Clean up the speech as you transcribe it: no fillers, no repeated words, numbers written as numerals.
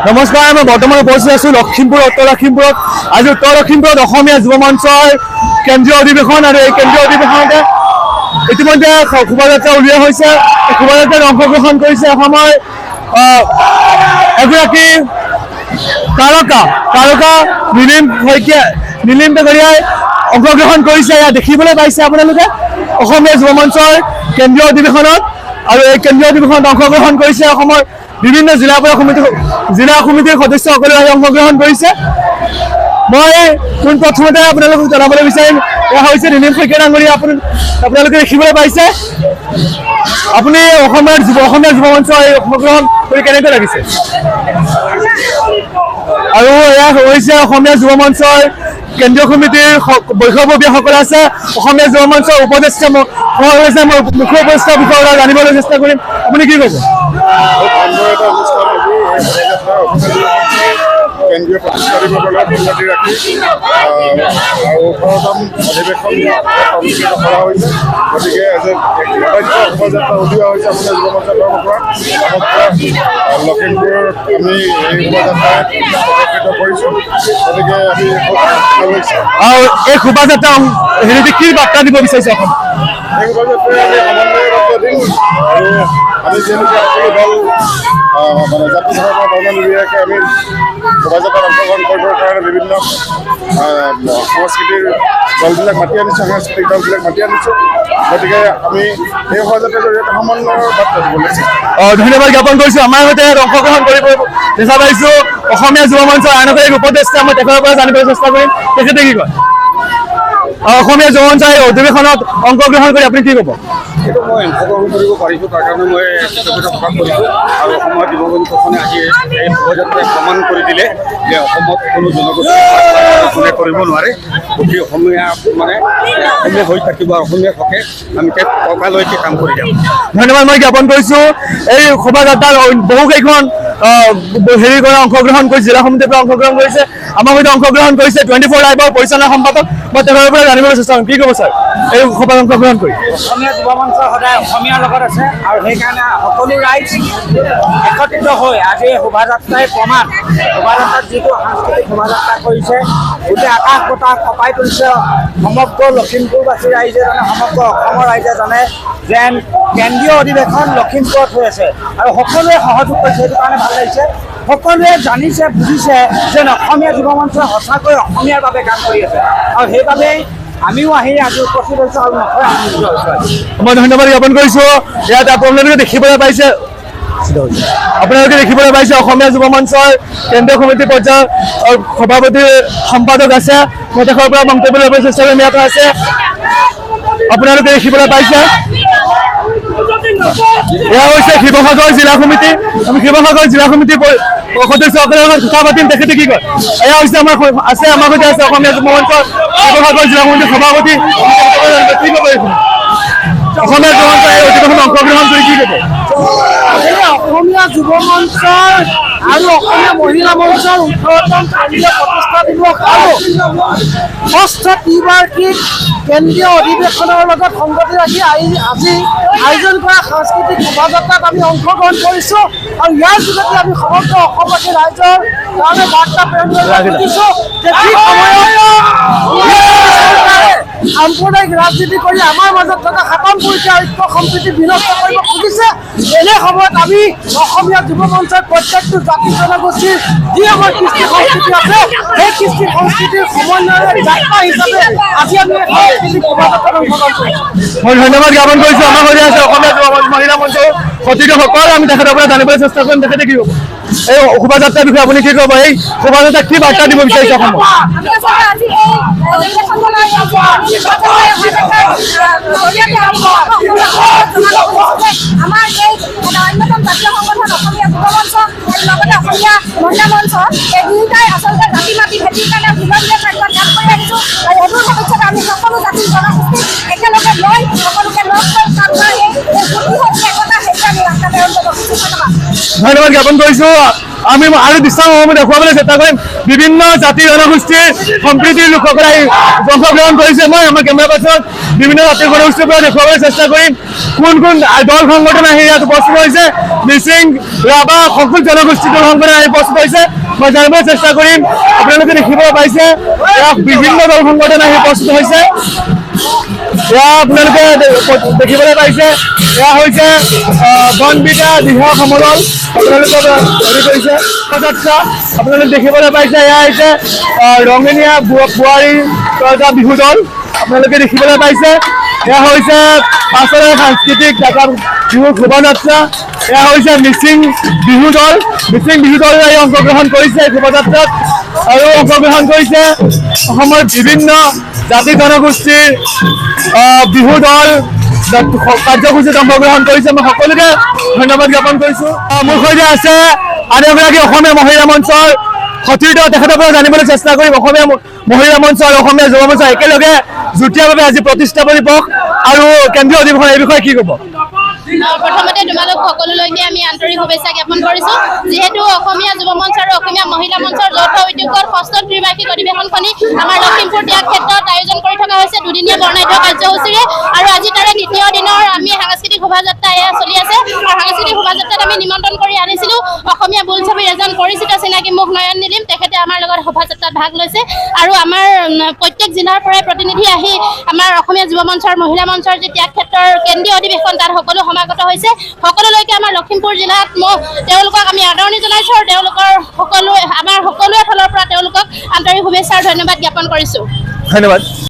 নমস্কাৰ, মই বৰ্তমান উপস্থিত আছোঁ লখিমপুৰ উত্তৰ লখিমপুৰত। আজি উত্তৰ লখিমপুৰত অসমীয়া যুৱ মঞ্চৰ কেন্দ্ৰীয় অধিৱেশন আৰু এই কেন্দ্ৰীয় অধিৱেশনতে ইতিমধ্যে শোভাযাত্ৰা উলিওৱা হৈছে। শোভাযাত্ৰাত অংশগ্ৰহণ কৰিছে অসমৰ এগৰাকী তাৰকা নীলিম ডেগৰীয়াই অংশগ্ৰহণ কৰিছে। ইয়াত দেখিবলৈ পাইছে আপোনালোকে অসমীয়া যুৱ মঞ্চৰ কেন্দ্ৰীয় অধিৱেশনত। আৰু এই কেন্দ্ৰীয় অধিৱেশনত অংশগ্ৰহণ কৰিছে অসমৰ বিভিন্ন জিলা সমিতিৰ সদস্যসকলে আহি অংশগ্ৰহণ কৰিছে। মই পোনপ্ৰথমতে আপোনালোকক জনাবলৈ বিচাৰিম, এয়া হৈছে নীলিম শইকীয়া ডাঙৰীয়া। আপোনালোকে দেখিবলৈ পাইছে। আপুনি অসমীয়া যুৱ মঞ্চ এই অংশগ্ৰহণ কৰি কেনেকৈ লাগিছে? আৰু এয়া হৈছে অসমীয়া যুৱ মঞ্চৰ কেন্দ্ৰীয় সমিতিৰ বৈষ্ণৱীয়াসকল আছে। অসমীয়া যুৱ মঞ্চৰ উপদেষ্টা মই মুখ্য উপদেষ্টা বিষয়ে জানিবলৈ চেষ্টা কৰিম। আপুনি কি ক'ব? কেন্দ্ৰীয় প্ৰতিষ্ঠা দিৱসলৈ উন্নতি ৰাখি আৰু ১৮তম অধিৱেশন অনুষ্ঠিত কৰা হৈছে। গতিকে আজি শোভাযাত্ৰা উলিওৱা হৈছে অসমীয়া যুৱ মঞ্চৰ তৰফৰ পৰা। সমগ্ৰ লখিমপুৰত আমি এই শোভাযাত্ৰাৰে উপকৃত কৰিছোঁ। গতিকে আমি আৰু এই শোভাযাত্ৰা কি বাৰ্তা দিব বিচাৰিছে অসম? এই শোভাযাত্ৰাৰে আমি সমন্বয়ৰ বাৰ্তা দিম। আৰু আমি যিহেতুকে সকলো দল জাতি ধৰ্ম বৰ্ণ নিৰ্বিশেষে আমি শোভাযাত্ৰাত অংশগ্ৰহণ কৰিবৰ কাৰণে বিভিন্ন সাংস্কৃতিক দলবিলাক মাতি আনিছোঁ, সাংস্কৃতিক দলবিলাক মাতি আনিছোঁ। গতিকে আমি এই শোভাযাত্ৰাৰ জৰিয়তে সমন্বয়ৰ বাৰ্তা দিবলৈ ধন্যবাদ জ্ঞাপন কৰিছোঁ। আমাৰ সৈতে অংশগ্ৰহণ কৰিব দেখা পাইছোঁ অসমীয়া যুৱ মঞ্চৰ আন এক উপদেষ্টা। মই তেখেতৰ পৰা জানিবলৈ চেষ্টা কৰিম, তেখেতে কি কয়? অসমীয়া যুৱ মঞ্চৰ এই অধিৱেশনত অংশগ্ৰহণ কৰি আপুনি কি ক'ব? এইটো মই অংশগ্ৰহণ কৰিব পাৰিছোঁ, তাৰ কাৰণে মই কৃতজ্ঞতা প্ৰকাশ কৰিছোঁ। আৰু অসমৰ যুৱ মঞ্চখনে আজি এই শোভাযাত্ৰাই প্ৰমাণ কৰি দিলে যে অসমত কোনো জনগোষ্ঠী কৰিব নোৱাৰে। গতিকে অসমীয়া হৈ থাকিব, অসমীয়া হকে আমি ককালৈকে কাম কৰি যাম। ধন্যবাদ মই জ্ঞাপন কৰিছোঁ। এই শোভাযাত্ৰাত বহুকেইখন অংশগ্ৰহণ কৰিছে, জিলা সমিতিৰ পৰা অংশগ্ৰহণ কৰিছে। আমাৰ সৈতে অংশগ্ৰহণ কৰিছে 24 লাইভৰ পৰিচালনা সম্পাদক। মই তেখেতৰ পৰা জানিবলৈ চেষ্টা কৰিম, কি ক'ব ছাৰ এই সভাত অংশগ্ৰহণ কৰি? অসমীয়া যুৱ মঞ্চ সদায় অসমীয়াৰ লগত আছে আৰু সেইকাৰণে সকলো ৰাইজ একত্ৰিত হৈ আজি এই শোভাযাত্ৰাই প্ৰমাণ। শোভাযাত্ৰাত যিটো সাংস্কৃতিক শোভাযাত্ৰা কৰিছে, গোটেই আকাশ বতাহ কঁপাই তুলিছে। সমগ্ৰ লখিমপুৰবাসী ৰাইজে জানে, সমগ্ৰ অসমৰ ৰাইজে জানে যেন কেন্দ্ৰীয় অধিৱেশন লখিমপুৰত হৈ আছে আৰু সকলোৱে সহযোগ কৰিছে। সেইটো কাৰণে ভাল লাগিছে। সকলোৱে জানিছে, বুজিছে যেন অসমীয়া যুৱ মঞ্চই সঁচাকৈ অসমীয়াৰ বাবে কাম কৰি আছে আৰু সেইবাবেই আমিও আহি আজি উপস্থিত হৈছোঁ আৰু নথৈ আনন্দিত হৈছোঁ। মই ধন্যবাদ জ্ঞাপন কৰিছোঁ। ইয়াত আপোনালোকে দেখিবলৈ পাইছে অসমীয়া যুৱ মঞ্চৰ কেন্দ্ৰীয় সমিতি পৰ্যায়ৰ সভাপতি সম্পাদক আছে। মই তেখেতৰ পৰা মন্তব্য ল'বলৈ চেষ্টা কৰিম। ইয়াত আছে আপোনালোকে দেখিবলৈ পাইছে, এয়া হৈছে শিৱসাগৰ জিলা সমিতি। আমি শিৱসাগৰ জিলা সমিতিৰ সদস্যসকলৰ লগত কথা পাতিম, তেখেতে কি কয়। এয়া হৈছে আমাৰ সৈতে আছে অসমীয়া যুৱ মঞ্চৰ শিৱসাগৰ জিলা সমিতিৰ সভাপতি। কি ক'ব অসমীয়া যুৱ মঞ্চৰ এই অধিৱেশনত অংশগ্ৰহণ কৰি কি ক'ব? অসমীয়া যুৱ মঞ্চৰ আৰু অসমীয়া মহিলা মঞ্চৰ 18তম কেন্দ্ৰীয় প্ৰতিষ্ঠা দিৱস আৰু 6ষ্ঠ ত্ৰিবাৰ্ষিক কেন্দ্ৰীয় অধিৱেশনৰ লগত সংগতি ৰাখি আজি আয়োজন কৰা সাংস্কৃতিক শোভাযাত্ৰাত আমি অংশগ্ৰহণ কৰিছোঁ আৰু ইয়াৰ যোগেদি আমি সমগ্ৰ অসমবাসী ৰাইজৰ কাৰণে বাৰ্তা প্ৰেৰণ কৰিব খুজিছোঁ যে ঠিক সময়ত সাম্প্ৰদায়িক ৰাজনীতি কৰি আমাৰ মাজত থকা সাতমপৰীয়া ঐক্য সম্প্ৰীতি বিনষ্ট কৰিব খুজিছে। এনে সময়ত আমি অসমীয়া যুৱ মঞ্চৰ প্ৰত্যেকটো জাতি জনগোষ্ঠীৰ যি আমাৰ কৃষ্টি সংস্কৃতি আছে, সেই কৃষ্টি সংস্কৃতিৰ সমন্বয়ৰ যাত্ৰা হিচাপে আজি আমি সাংস্কৃতিক শোভাযাত্ৰাত অংশগ্ৰহণ কৰিছোঁ। মই ধন্যবাদ জ্ঞাপন কৰিছোঁ। আমাৰ সৈতে আছে অসমীয়া যুৱ মহিলা মঞ্চৰ সতীৰ্থসকল। আমি তেখেতৰ পৰা জানিবলৈ চেষ্টা কৰিম, তেখেতে কি ক'ব এই শোভাযাত্ৰাৰ বিষয়ে। আপুনি কি ক'ব? এই শোভাযাত্ৰাত কি বাৰ্তা দিব বিচাৰিছে অসমত? আমাৰ এই অন্যতম জাতীয় সংগঠন অসমীয়া যুৱ মঞ্চ আৰু লগতে অসমীয়া মহিলা মঞ্চ, এই দুয়োটাই আচলতে জাতি মাতি ভেটিৰ কাৰণে বিভাগীয় কাৰ্যত কাম কৰি আহিছোঁ আৰু অদূৰ ভৱিষ্যতে আমি সকলো জাতি জনগোষ্ঠী একেলগে লৈ সকলোকে লগ কৰি কাম কৰি এই একতা সেইটোৱে আমি ৰাস্তাতে তেওঁলোকক ধন্যবাদ। ধন্যবাদ জ্ঞাপন কৰিছোঁ। আমি আৰু দৃশ্যসমূহ দেখুৱাবলৈ চেষ্টা কৰিম। বিভিন্ন জাতি জনগোষ্ঠীৰ সম্প্ৰীতিৰ লোকসকলে অংশগ্ৰহণ কৰিছে। মই আমাৰ কেমেৰা পাৰ্চনত বিভিন্ন জাতি জনগোষ্ঠীৰ পৰা দেখুৱাবলৈ চেষ্টা কৰিম কোন কোন দল সংগঠন আহি ইয়াত উপস্থিত হৈছে। মিচিং, ৰাভা সকলো জনগোষ্ঠীৰ দল সংগঠন আহি উপস্থিত হৈছে। মই জানিবলৈ চেষ্টা কৰিম। আপোনালোকে দেখিব পাইছে ইয়াত বিভিন্ন দল সংগঠন আহি উপস্থিত হৈছে। এয়া আপোনালোকে দেখিবলৈ পাইছে এয়া হৈছে বনবিটা দীঘা সমদল আপোনালোকে হেৰি কৰিছে শোভাযাত্ৰা আপোনালোকে দেখিবলৈ পাইছে। এয়া হৈছে ৰঙীয়া বোৱাৰী এটা বিহু দল আপোনালোকে দেখিবলৈ পাইছে। এয়া হৈছে পাছৰে সাংস্কৃতিক ডেকা বিহু শোভাযাত্ৰা। এয়া হৈছে মিচিং বিহু দল। মিচিং বিহু দলে অংশগ্ৰহণ কৰিছে শোভাযাত্ৰাত আৰু অংশগ্ৰহণ কৰিছে অসমৰ বিভিন্ন জাতি জনগোষ্ঠীৰ বিহু দল কাৰ্যসূচীত অংশগ্ৰহণ কৰিছে। মই সকলোকে ধন্যবাদ জ্ঞাপন কৰিছোঁ। মোৰ সৈতে আছে আৰু এগৰাকী অসমীয়া মহিলা মঞ্চৰ সতীৰ্থ, তেখেতৰ পৰা জানিবলৈ চেষ্টা কৰিম। অসমীয়া মহিলা মঞ্চ আৰু অসমীয়া যুৱ মঞ্চ একেলগে যুটীয়াভাৱে আজি প্ৰতিষ্ঠাপন দিৱস আৰু কেন্দ্ৰীয় অধিৱেশন এই বিষয়ে কি ক'ব? প্ৰথমতে তোমালোক সকলোলৈকে আমি আন্তৰিক শুভেচ্ছা জ্ঞাপন কৰিছোঁ। যিহেতু অসমীয়া যুৱ মঞ্চ আৰু অসমীয়া মহিলা মঞ্চৰ যৌথ উদ্যোগৰ 6ষ্ঠ ত্ৰিবাৰ্ষিক অধিৱেশনখনি আমাৰ লখিমপুৰ ত্যাগ ক্ষেত্ৰত আয়োজন কৰি থকা হৈছে দুদিনীয়া বৰ্ণাঢ্য কাৰ্যসূচীৰে। আৰু আজি তাৰে দ্বিতীয় দিনৰ আমি সাংস্কৃতিক শোভাযাত্ৰা এয়া চলি আছে। আৰু সাংস্কৃতিক শোভাযাত্ৰাত আমি নিমন্ত্ৰণ কৰি আনিছিলোঁ অসমীয়া বোলছবিৰ এজন পৰিচিত চিনাকি মুখ নয়ন নীলিম। তেখেতে আমাৰ লগত শোভাযাত্ৰাত ভাগ লৈছে আৰু আমাৰ প্ৰত্যেক জিলাৰ পৰাই প্ৰতিনিধি আহি আমাৰ অসমীয়া যুৱ মঞ্চৰ মহিলা মঞ্চৰ যি ত্যাগ ক্ষেত্ৰৰ কেন্দ্ৰীয় অধিৱেশন তাত সকলো সমাগত হৈছে। সকলোলৈকে আমাৰ লখিমপুৰ জিলাত তেওঁলোকক আমি আদৰণি জনাইছোঁ আৰু তেওঁলোকৰ আমাৰ সকলোৰে ফালৰ পৰা তেওঁলোকক আন্তৰিক শুভেচ্ছা আৰু ধন্যবাদ জ্ঞাপন কৰিছোঁ। ধন্যবাদ।